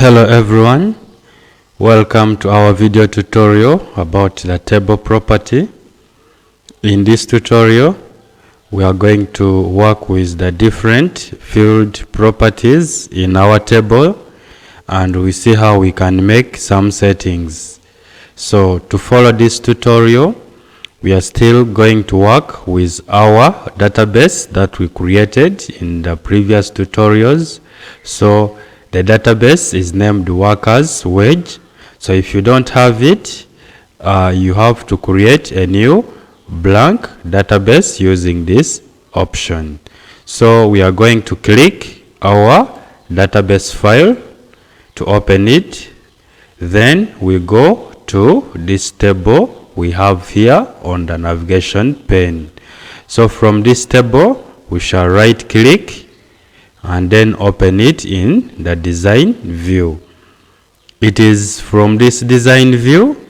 Hello everyone, welcome to our video tutorial about the table property. In this tutorial we are going to work with the different field properties in our table and we see how we can make some settings. So to follow this tutorial we are still going to work with our database that we created in the previous tutorials. So the database is named workers wage. So if you don't have it, you have to create a new blank database using this option. So we are going to click our database file to open it. Then we go to this table we have here on the navigation pane. So from this table we shall right click and then open it in the design view. It is from this design view,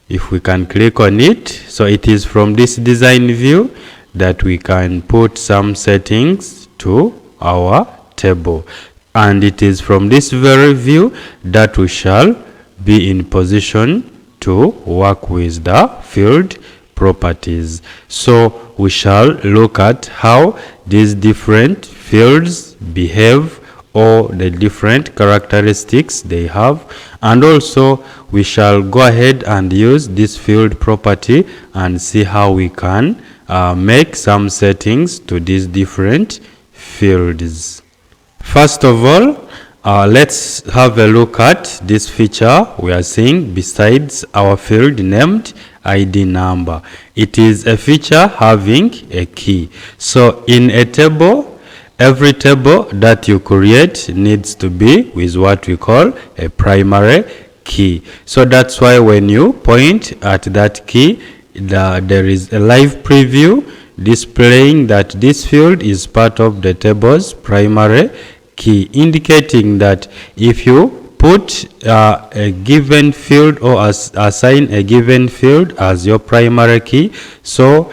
if we can click on it, so it is from this design view that we can put some settings to our table, and it is from this very view that we shall be in position to work with the field properties. So we shall look at how these different fields behave or the different characteristics they have, and also we shall go ahead and use this field property and see how we can make some settings to these different fields. First of all, let's have a look at this feature we are seeing besides our field named ID number. It is a feature having a key. So in a table, every table that you create needs to be with what we call a primary key. So that's why when you point at that key, there is a live preview displaying that this field is part of the table's primary key, indicating that if you put a given field or assign a given field as your primary key, so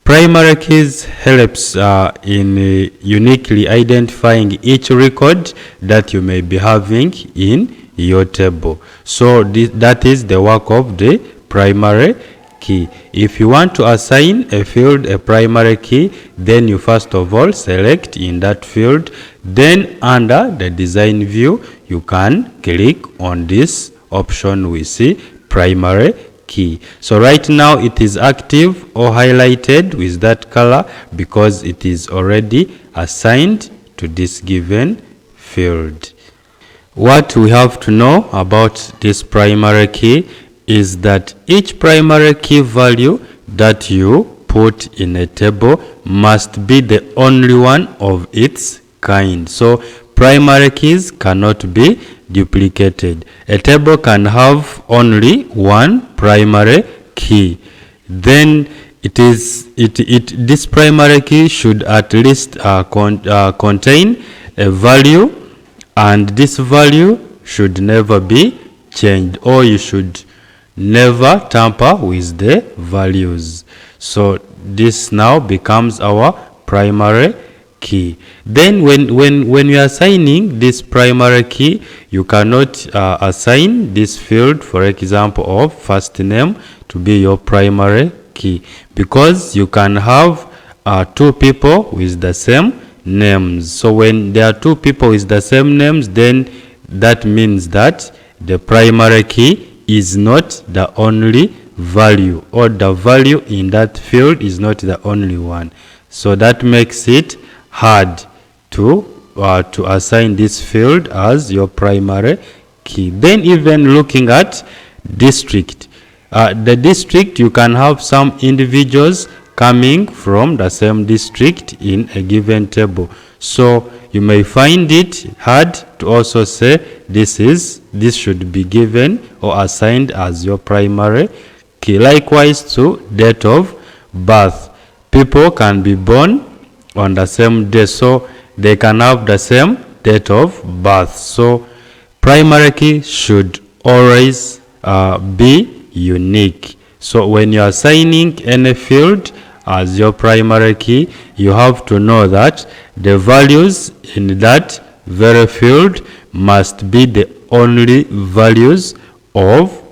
primary keys helps in uniquely identifying each record that you may be having in your table. So that is the work of the primary key. If you want to assign a field a primary key, then you first of all select in that field, then under the design view you can click on this option we see, primary key. So right now it is active or highlighted with that color because it is already assigned to this given field. What we have to know about this primary key is that each primary key value that you put in a table must be the only one of its kind. So primary keys cannot be duplicated. A table can have only one primary key. Then this primary key should at least contain a value, and this value should never be changed, or you should never tamper with the values. So this now becomes our primary key. Then when you are assigning this primary key, you cannot assign this field, for example, of first name to be your primary key, because you can have two people with the same names. So when there are two people with the same names, then that means that the primary key is not the only value, or the value in that field is not the only one. So that makes it hard to assign this field as your primary key. Then even looking at district, the district, you can have some individuals coming from the same district in a given table. So you may find it hard to also say this should be given or assigned as your primary key. Likewise to date of birth. People can be born on the same day, so they can have the same date of birth. So primary key should always be unique. So when you are assigning any field as your primary key, you have to know that the values in that very field must be the only values of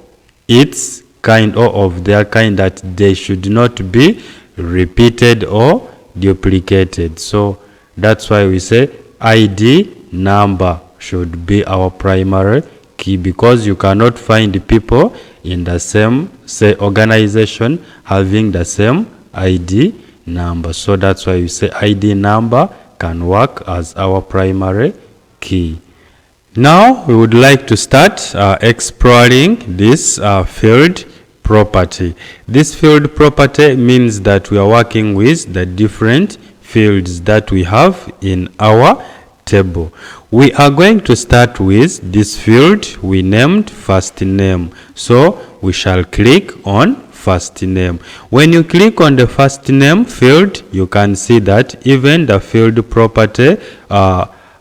its kind or of their kind, that they should not be repeated or duplicated. So that's why we say ID number should be our primary key, because you cannot find people in the same, say, organization having the same ID number. So that's why we say ID number can work as our primary key. Now we would like to start exploring this field property. This field property means that we are working with the different fields that we have in our table. We are going to start with this field we named first name. So we shall click on first name. When you click on the first name field, you can see that even the field property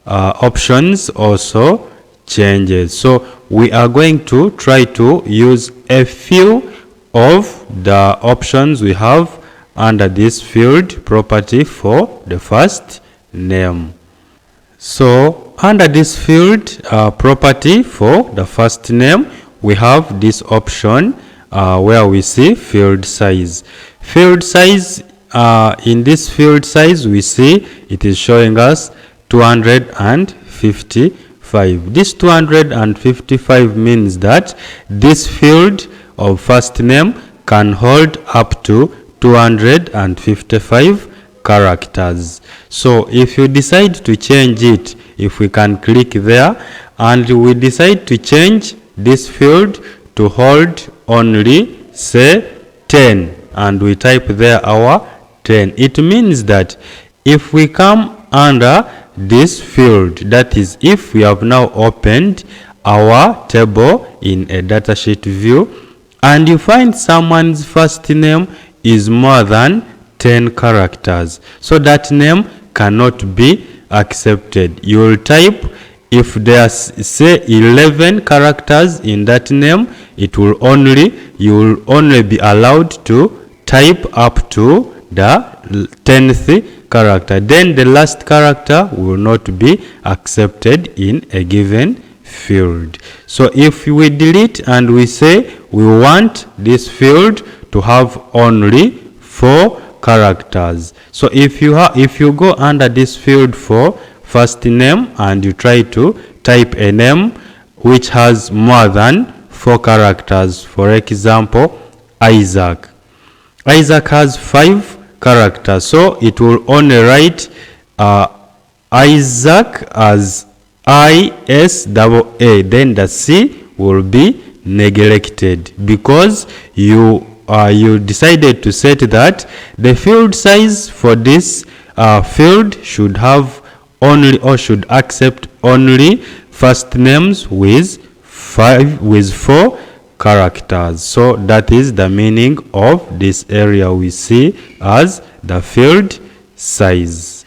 options also changes. So we are going to try to use a few of the options we have under this field property for the first name. So under this field property for the first name, we have this option where we see field size. Field size, in this field size we see it is showing us 255. This 255 means that this field of first name can hold up to 255 characters. So if you decide to change it, if we can click there and we decide to change this field to hold only, say, 10, and we type there our 10, it means that if we come under this field, that is, if we have now opened our table in a datasheet view and you find someone's first name is more than 10 characters, so that name cannot be accepted. You will type, if there's, say, 11 characters in that name, you will only be allowed to type up to the 10th character. Then the last character will not be accepted in a given field. So if we delete and we say we want this field to have only 4 characters. So if you go under this field for first name and you try to type a name which has more than 4 characters, for example, Isaac. Isaac has 5 characters, so it will only write Isaac as I-S-A-A, then the C will be neglected because you decided to set that the field size for this field should have only, or should accept only, first names with 4 characters. So that is the meaning of this area we see as the field size.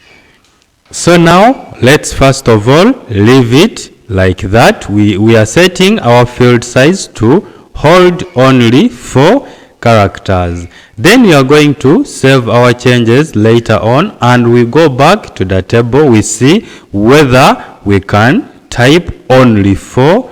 So now let's first of all leave it like that. We are setting our field size to hold only 4 characters. Then we are going to save our changes later on and we go back to the table. We see whether we can type only 4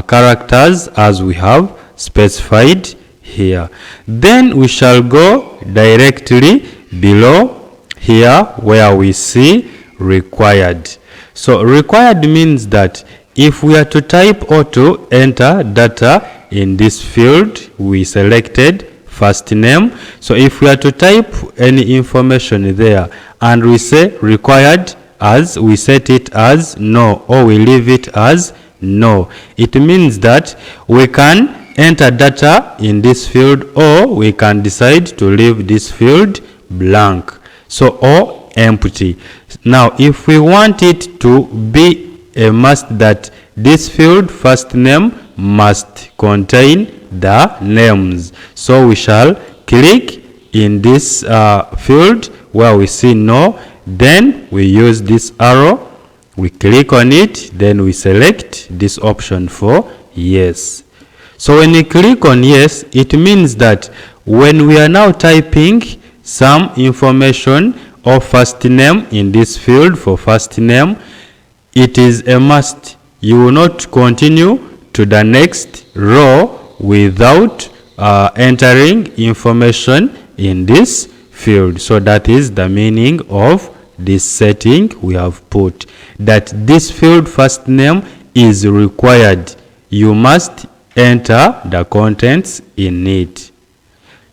characters as we have specified here. Then we shall go directly below here where we see required. So required means that if we are to type or to enter data in this field, we selected first name. So if we are to type any information there and we say required, as we set it as no or we leave it as no, it means that we can enter data in this field or we can decide to leave this field blank, so or empty. Now if we want it to be a must that this field first name must contain the names, so we shall click in this field where we see no, then we use this arrow, we click on it, then we select this option for yes. So when you click on yes, it means that when we are now typing some information or first name in this field for first name, it is a must. You will not continue to the next row without entering information in this field. So that is the meaning of this setting we have put, that this field first name is required. You must enter the contents in it.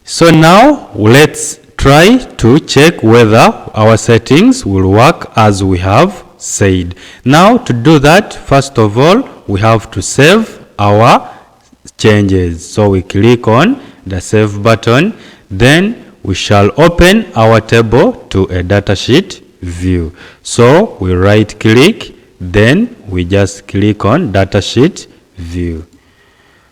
So now let's try to check whether our settings will work as we have said. Now to do that, first of all, we have to save our changes. So we click on the save button, then we shall open our table to a datasheet view. So we right click, then we just click on datasheet view.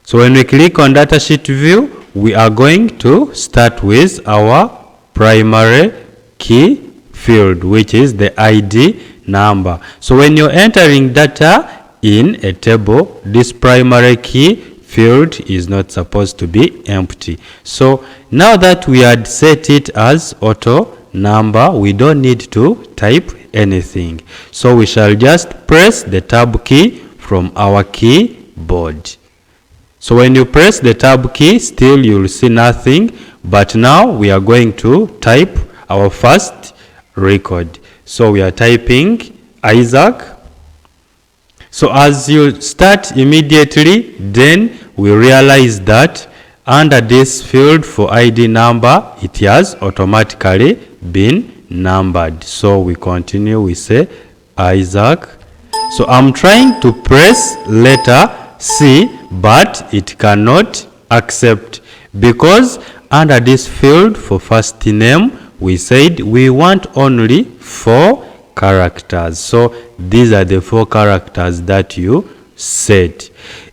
So when we click on datasheet view, we are going to start with our primary key field, which is the ID number. So when you're entering data in a table, this primary key field is not supposed to be empty. So now that we had set it as auto number, we don't need to type anything. So we shall just press the tab key from our keyboard. So when you press the tab key, still you'll see nothing, but now we are going to type our first record. So we are typing Isaac. So as you start immediately, then we realize that under this field for ID number, it has automatically been numbered. So we continue, we say Isaac. So I'm trying to press letter C, but it cannot accept, because under this field for first name, we said we want only 4 characters. So these are the 4 characters that you set.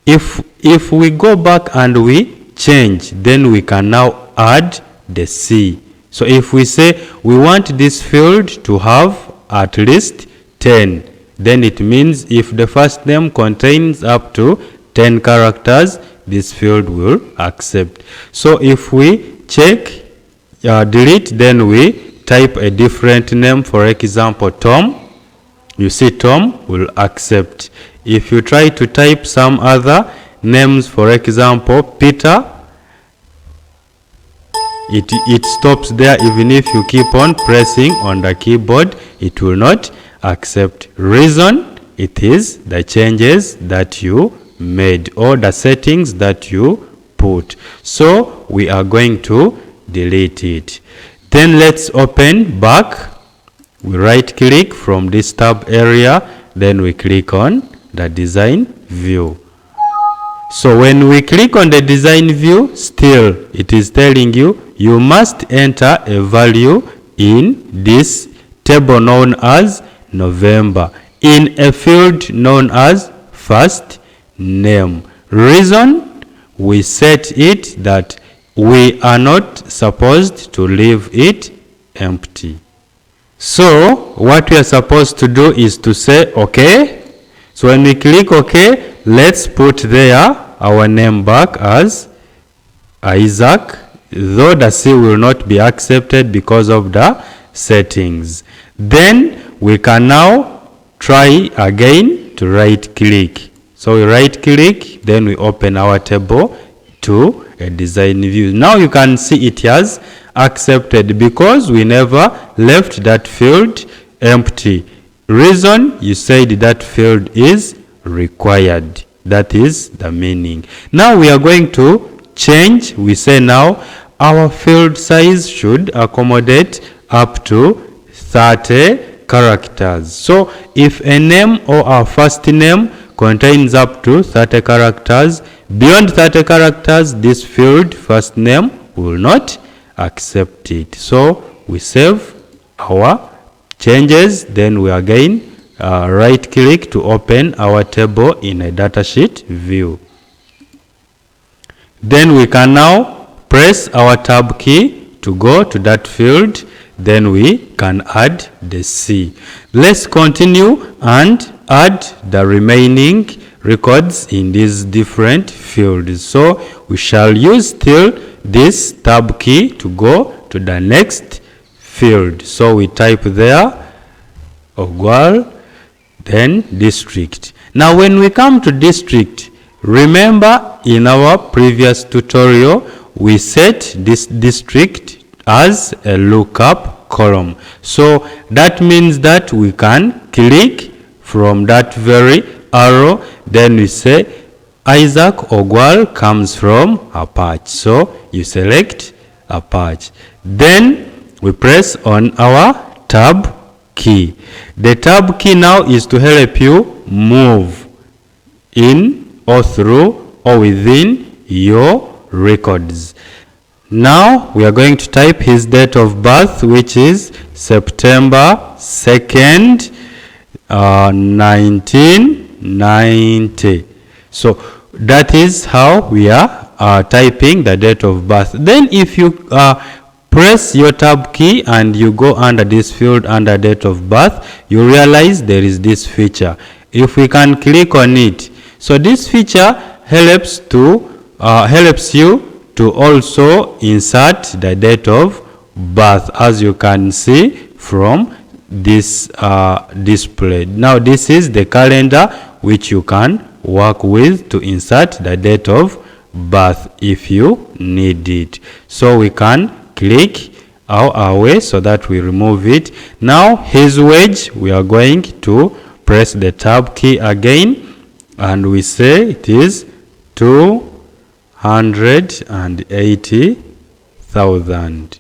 If we go back and we change, then we can now add the C. So if we say we want this field to have at least 10, then it means if the first name contains up to 10 characters, this field will accept. So if we check delete, then we type a different name, for example Tom, you see Tom will accept. If you try to type some other names, for example Peter, it stops there. Even if you keep on pressing on the keyboard, it will not accept. Reason, it is the changes that you made or the settings that you put. So we are going to delete it. Then let's open back. We right click from this tab area, then we click on the design view. So when we click on the design view, still it is telling you you must enter a value in this table known as November in a field known as first name. Reason, we set it that we are not supposed to leave it empty. So what we are supposed to do is to say OK. So when we click OK, let's put there our name back as Isaac, though the C will not be accepted because of the settings. Then we can now try again to right click. So we right click, then we open our table to a design view. Now you can see it has accepted because we never left that field empty. Reason, you said that field is required. That is the meaning. Now we are going to change. We say now our field size should accommodate up to 30 characters. So if a name or our first name contains up to 30 characters, beyond 30 characters, this field first name will not accept it. So we save our changes, then we again right click to open our table in a datasheet view. Then we can now press our tab key to go to that field, then we can add the C. Let's continue and add the remaining records in these different fields. So we shall use still this tab key to go to the next field. So we type there Ogwal, then district. Now when we come to district, Remember, in our previous tutorial, we set this district as a lookup column. So that means that we can click from that very arrow, then we say Isaac Ogwal comes from Apache. So you select Apache. Then we press on our tab key. The tab key now is to help you move in or through or within your records. Now we are going to type his date of birth, which is September 2nd, 1990. So that is how we are typing the date of birth. Then if you press your tab key and you go under this field under date of birth, you realize there is this feature. If we can click on it, so this feature helps you to also insert the date of birth, as you can see from this display. Now this is the calendar which you can work with to insert the date of birth if you need it. So we can click our way so that we remove it. Now his wage, we are going to press the tab key again and we say it is 280,000.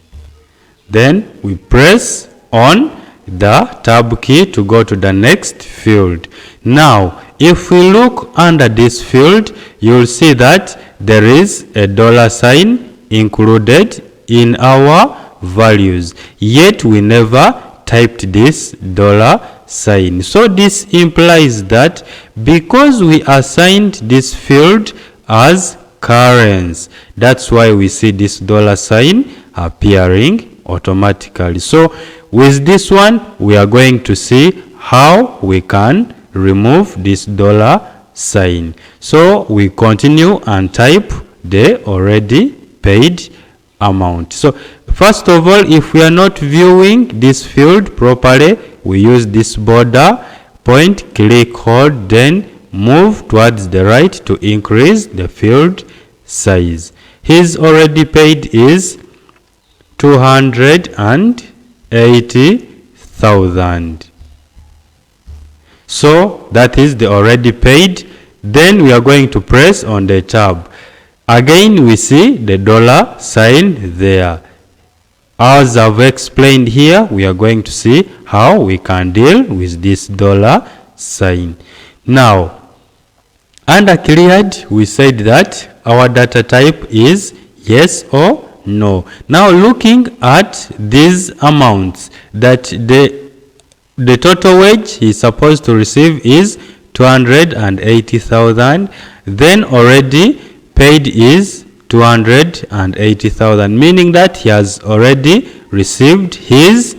Then we press on the tab key to go to the next field. Now if we look under this field, you'll see that there is a $sign included in our values, yet we never typed this $sign. So this implies that because we assigned this field as currency, that's why we see this $sign appearing automatically. So with this one, we are going to see how we can remove this $sign. So we continue and type the already paid amount. So first of all, if we are not viewing this field properly, we use this border point, click, hold, then move towards the right to increase the field size. His already paid is 280,000. So that is the already paid. Then we are going to press on the tab. Again we see the $sign there. As I've explained here, we are going to see how we can deal with this $sign. Now, under cleared, we said that our data type is yes or no. Now looking at these amounts, that the total wage he is supposed to receive is 280,000. Then already paid is 280,000, meaning that he has already received his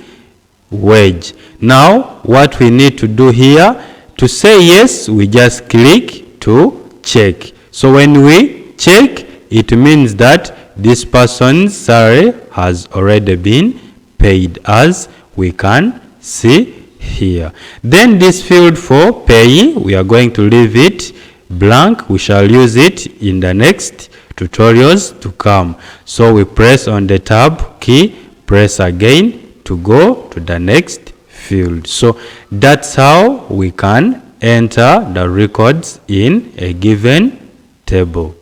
wage. Now what we need to do here, to say yes, we just click to check. So when we check, it means that this person's salary has already been paid, as we can see here. Then this field for payee, we are going to leave it blank. We shall use it in the next tutorials to come. So we press on the tab key, press again to go to the next field. So that's how we can enter the records in a given table.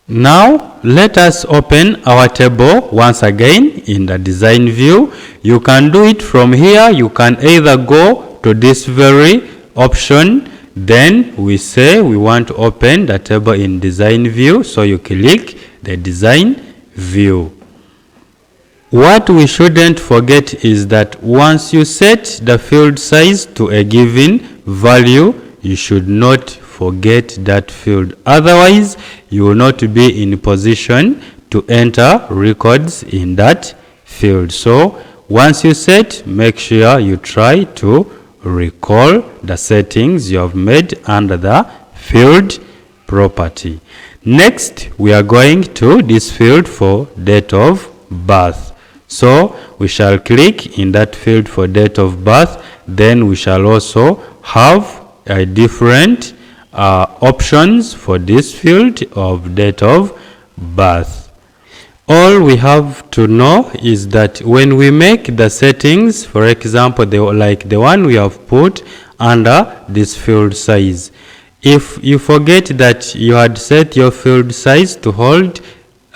Now let us open our table once again in the design view. You can do it from here. You can either go to this very option, then we say we want to open the table in design view, so you click the design view. What we shouldn't forget is that once you set the field size to a given value, you should not forget that field. Otherwise, you will not be in position to enter records in that field. So once you set, make sure you try to recall the settings you have made under the field property. Next, we are going to this field for date of birth. So we shall click in that field for date of birth. Then we shall also have a different options for this field of date of birth. All we have to know is that when we make the settings, for example, like the one we have put under this field size, if you forget that you had set your field size to hold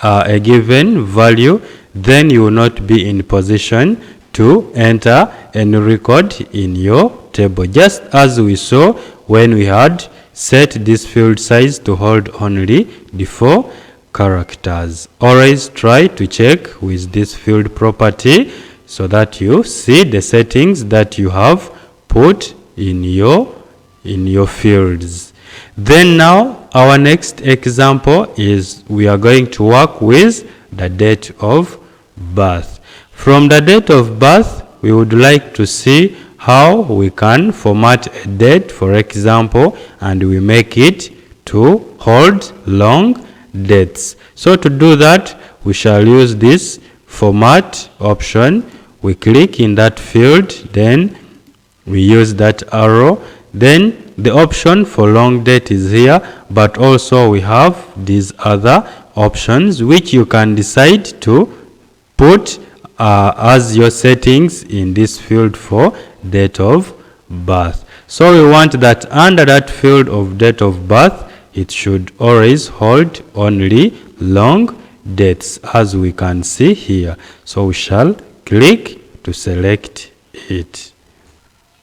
a given value, then you will not be in position to enter any record in your table, just as we saw when we had set this field size to hold only the 4 characters. Always try to check with this field property so that you see the settings that you have put in your fields. Then now our next example is we are going to work with the date of birth. From the date of birth, we would like to see how we can format a date, for example, and we make it to hold long dates. So to do that, we shall use this format option. We click in that field, then we use that arrow. Then the option for long date is here, but also we have these other options which you can decide to put as your settings in this field for date of birth. So we want that under that field of date of birth, it should always hold only long dates, as we can see here. So we shall click to select it.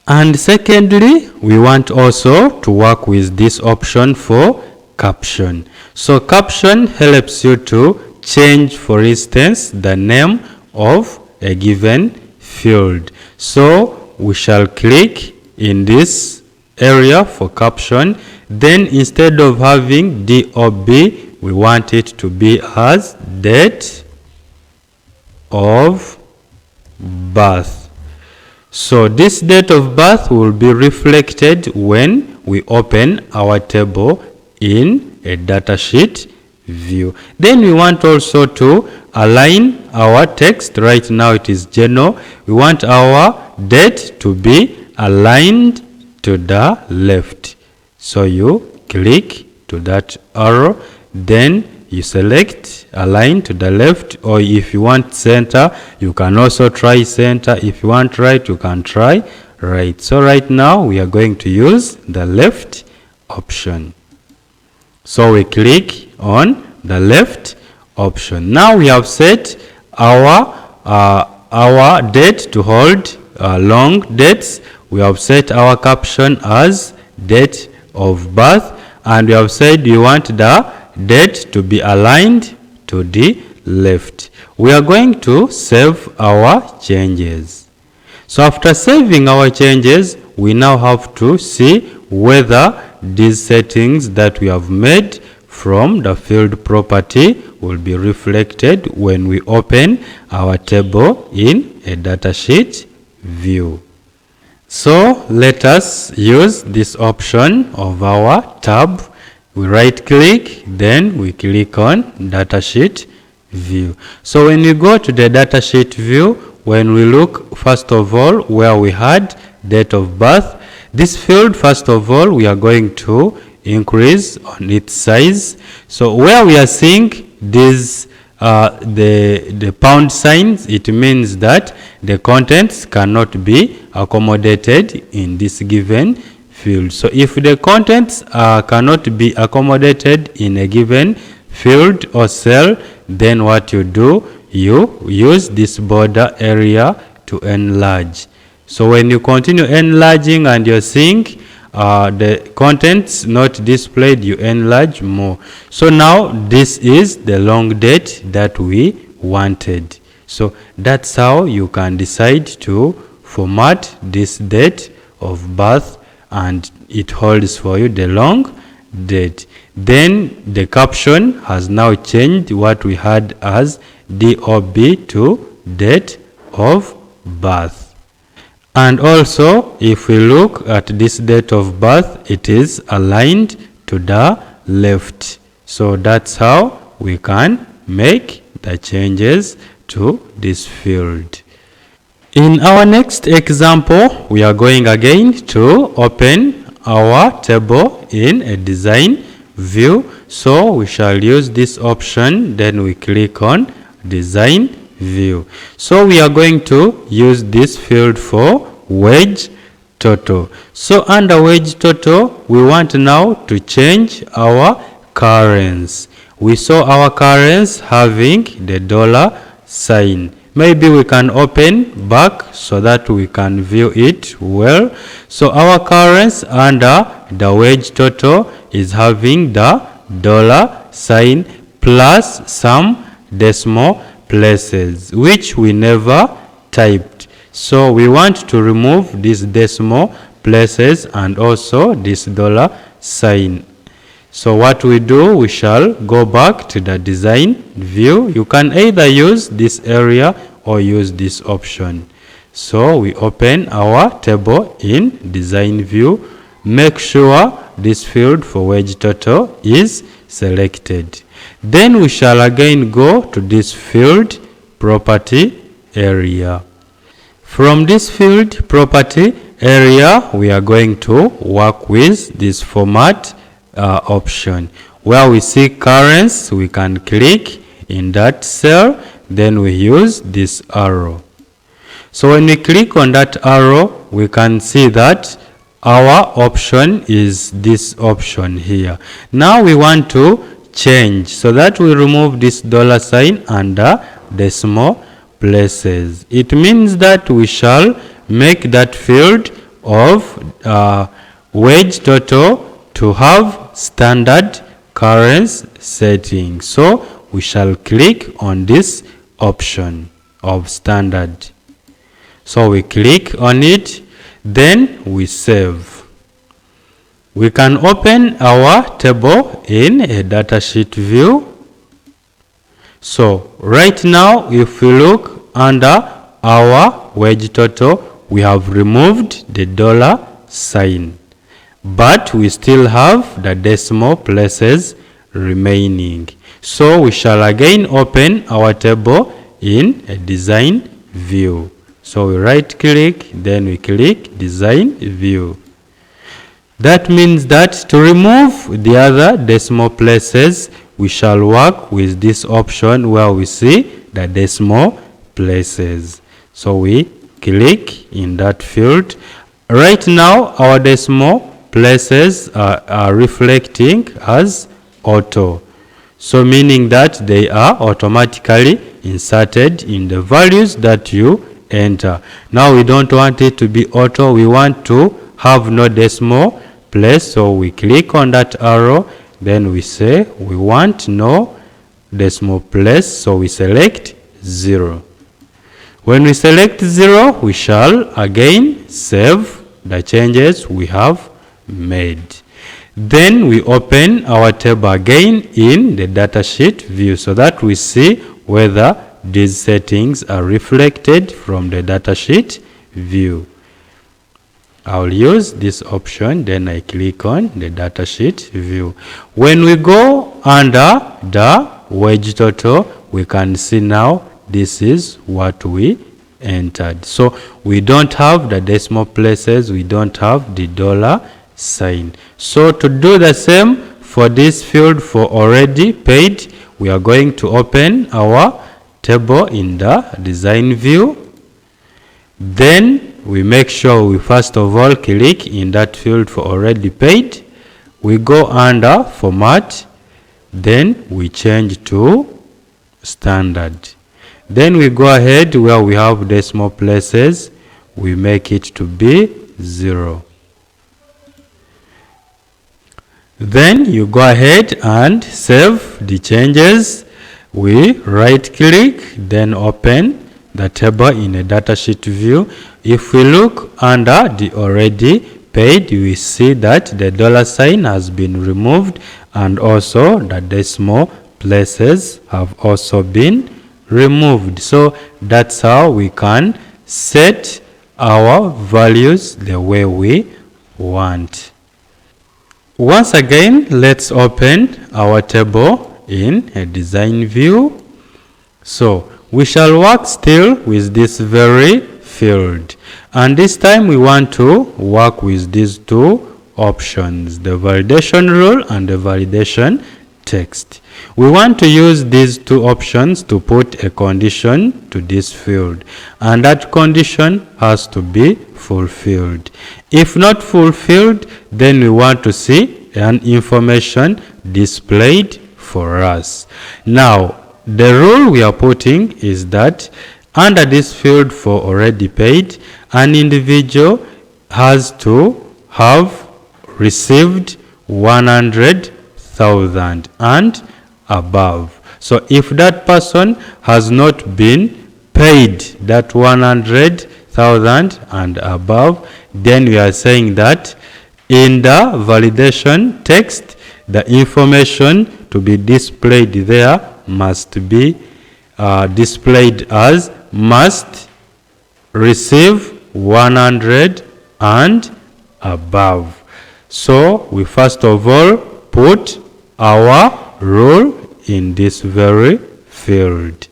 And secondly, we want also to work with this option for caption. So caption helps you to change, for instance, the name of a given field. So we shall click in this area for caption. Then instead of having DOB, we want it to be as date of birth. So this date of birth will be reflected when we open our table in a datasheet view. Then we want also to align our text. Right now it is general. We want our date to be aligned to the left. So you click to that arrow, then you select align to the left, or if you want center, you can also try center. If you want right, you can try right. So right now we are going to use the left option. So we click on the left option. Now we have set our date to hold long dates. We have set our caption as date of birth, and we have said we want the date to be aligned to the left. We are going to save our changes. So after saving our changes, we now have to see whether these settings that we have made from the field property will be reflected when we open our table in a datasheet view. So let us use this option of our tab. We right click, then we click on datasheet view. So when you go to the datasheet view, when we look first of all where we had date of birth, this field first of all we are going to increase on its size. So where we are seeing this the pound signs, it means that the contents cannot be accommodated in this given field. So if the contents cannot be accommodated in a given field or cell, then what you do, you use this border area to enlarge. So when you continue enlarging and you're seeing the contents not displayed, you enlarge more. So now this is the long date that we wanted. So that's how you can decide to format this date of birth, and it holds for you the long date. Then the caption has now changed what we had as DOB to date of birth. And also, if we look at this date of birth, it is aligned to the left. So that's how we can make the changes to this field. In our next example, we are going again to open our table in a design view. So we shall use this option, then we click on design view. So we are going to use this field for wage total. So under wage total, we want now to change our currency. We saw our currency having the dollar sign. Maybe we can open back so that we can view it well. So our currency under the wage total is having the dollar sign plus some decimal places which we never typed. So we want to remove these decimal places and also this dollar sign. So what we do, we shall go back to the design view. You can either use this area or use this option. So we open our table in design view. Make sure this field for wage total is selected. Then we shall again go to this field property area. From this field property area, we are going to work with this format option. Where we see currency, we can click in that cell, then we use this arrow. So when we click on that arrow, we can see that our option is this option here. Now we want to change, so that we remove this dollar sign under decimal places. It means that we shall make that field of wage total to have standard currency setting. So we shall click on this option of standard. So we click on it, then we save. We can open our table in a datasheet view. So right now, if we look under our wage total, we have removed the dollar sign, but we still have the decimal places remaining. So we shall again open our table in a design view. So we right click, then we click design view. That means that to remove the other decimal places, we shall work with this option where we see the decimal places. So we click in that field. Right now, our decimal places are reflecting as auto. So meaning that they are automatically inserted in the values that you enter. Now we don't want it to be auto. We want to have no decimal place. So we click on that arrow. Then we say we want no decimal place. So we select 0. When we select 0, we shall again save the changes we have made. Then we open our table again in the datasheet view so that we see whether these settings are reflected from the datasheet view. I'll use this option, then I click on the datasheet view. When we go under the wage total, we can see now this is what we entered. So we don't have the decimal places, we don't have the dollar sign. So to do the same for this field for already paid, we are going to open our table in the design view. Then we make sure we first of all click in that field for already paid. We go under format, then we change to standard. Then we go ahead where we have decimal places, we make it to be 0. Then you go ahead and save the changes. We right click, then open the table in a datasheet view. If we look under the already paid, we see that the dollar sign has been removed and also the decimal places have also been removed. So that's how we can set our values the way we want. Once again, let's open our table in a design view. So we shall work still with this very field, and this time we want to work with these two options, the validation rule and the validation text. We want to use these two options to put a condition to this field, and that condition has to be fulfilled. If not fulfilled, then we want to see an information displayed for us. Now, the rule we are putting is that under this field for already paid, an individual has to have received 100,000 and above. So if that person has not been paid that 100,000 and above, then we are saying that in the validation text, the information to be displayed there must be displayed as must receive 100 and above. So we first of all put our rule in this very field.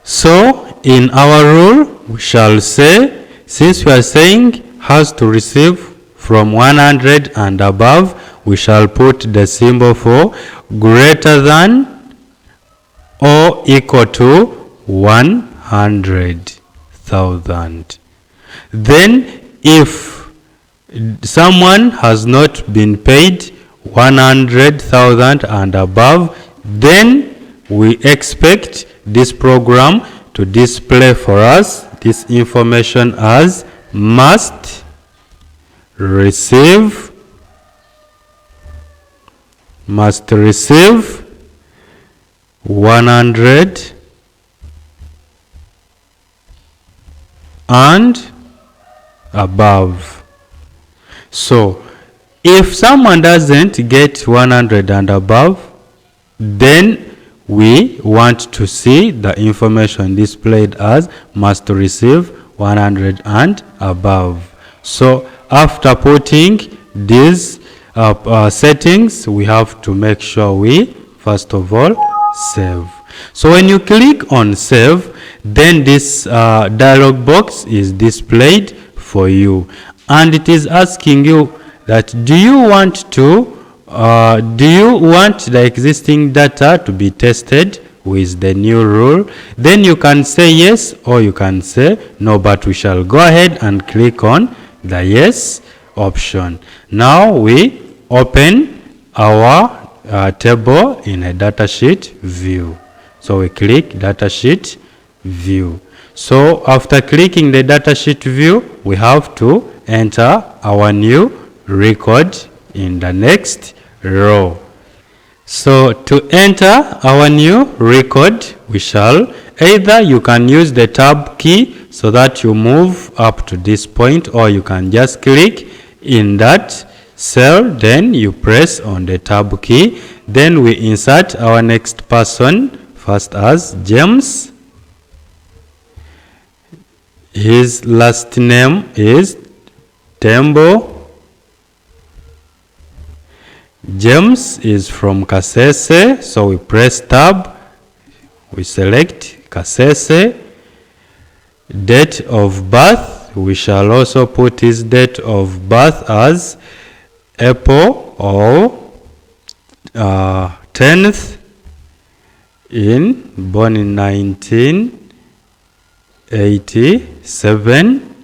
So in our rule we shall say, since we are saying has to receive from 100 and above, we shall put the symbol for greater than or equal to 100,000. Then if someone has not been paid 100,000 and above, then we expect this program to display for us this information as must receive 100 and above. So if someone doesn't get 100 and above, then we want to see the information displayed as must receive 100 and above. So after putting these settings, we have to make sure we first of all save. So when you click on save, then this dialog box is displayed for you, and it is asking you that do you want the existing data to be tested with the new rule? Then you can say yes or you can say no, but we shall go ahead and click on the yes option. Now we open our table in a datasheet view. So we click datasheet view. So after clicking the datasheet view, we have to enter our new record in the next row. So to enter our new record, we shall either you can use the tab key so that you move up to this point, or you can just click in that cell, then you press on the tab key. Then we insert our next person, first as James. His last name is Tembo. James is from Kasese, so we press tab, we select Kasese. Date of birth, we shall also put his date of birth as April or 10th born in 1987.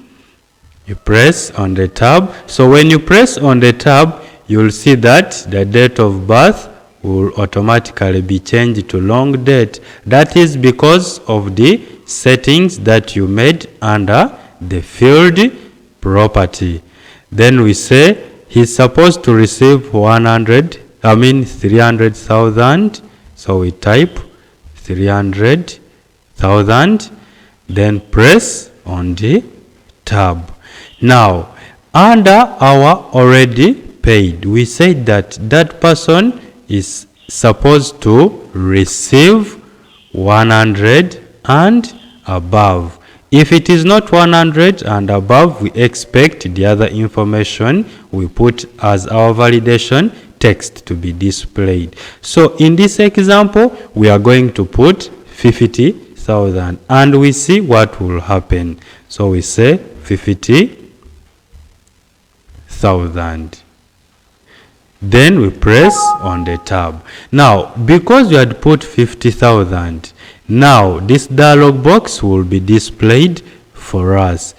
You press on the tab. So when you press on the tab, you'll see that the date of birth will automatically be changed to long date. That is because of the settings that you made under the field property. Then we say he's supposed to receive 300,000. So we type 300,000, then press on the tab. Now, under our already paid, we said that that person is supposed to receive 100 and above. If it is not 100 and above, we expect the other information we put as our validation text to be displayed. So in this example, we are going to put 50,000 and we see what will happen. So we say 50,000. then we press on the tab. Now, because we had put 50,000, now this dialog box will be displayed for us,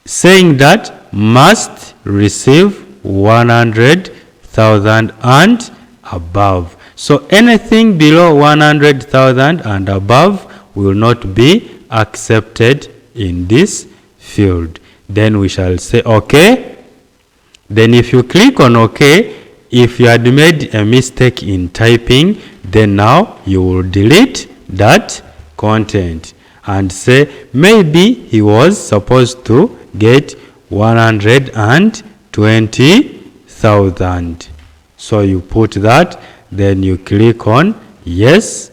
saying that must receive 100,000 and above. So anything below 100,000 and above will not be accepted in this field. Then we shall say OK. Then if you click on OK, if you had made a mistake in typing, then now you will delete that content and say maybe he was supposed to get 120,000. So you put that, then you click on yes,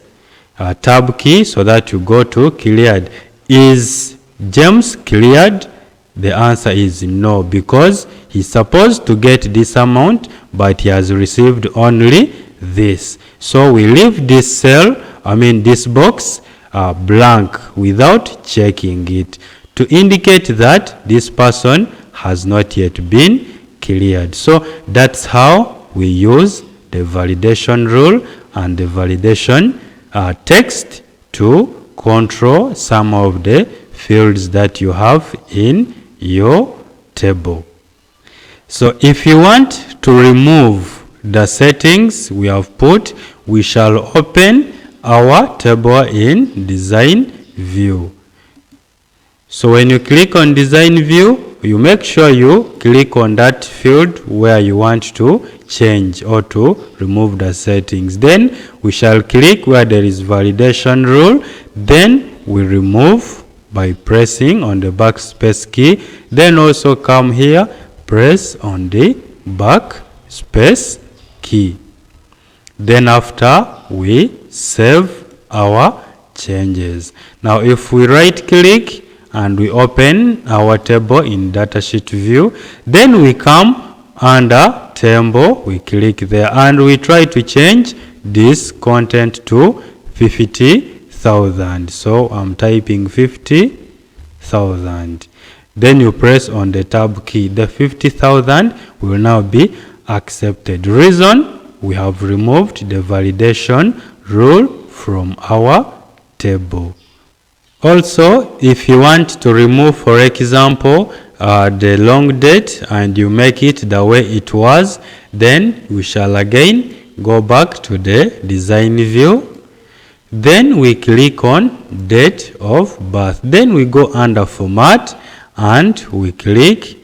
tab key, so that you go to cleared. Is James cleared? The answer is no, because he's supposed to get this amount, but he has received only this. So we leave this cell, this box blank without checking it to indicate that this person has not yet been cleared. So that's how we use the validation rule and the validation text to control some of the fields that you have in your table. So if you want to remove the settings we have put, we shall open our table in Design View. So when you click on Design View, you make sure you click on that field where you want to change or to remove the settings. Then we shall click where there is validation rule. Then we remove by pressing on the backspace key. Then also come here, press on the backspace key. Then after we save our changes. Now if we right click and we open our table in Datasheet View, then we come under table, we click there and we try to change this content to 50,000. So I'm typing 50,000. Then you press on the tab key. The 50,000 will now be accepted. Reason, we have removed the validation rule from our table. Also, if you want to remove, for example, the long date and you make it the way it was, then we shall again go back to the Design View. Then we click on Date of Birth. Then we go under Format and we click.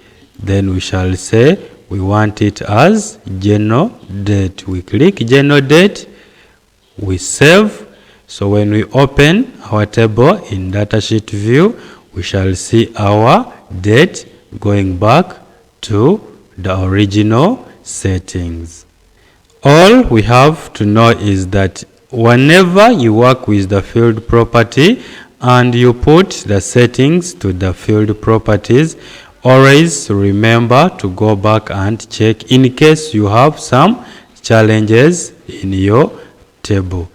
Then we shall say we want it as General Date. We click General Date. We save. So when we open our table in Datasheet View, we shall see our date going back to the original settings. All we have to know is that whenever you work with the field property and you put the settings to the field properties, always remember to go back and check in case you have some challenges in your table.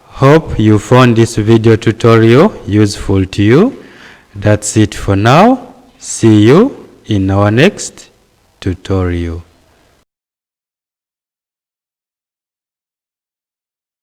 Hope you found this video tutorial useful to you. That's it for now. See you in our next tutorial.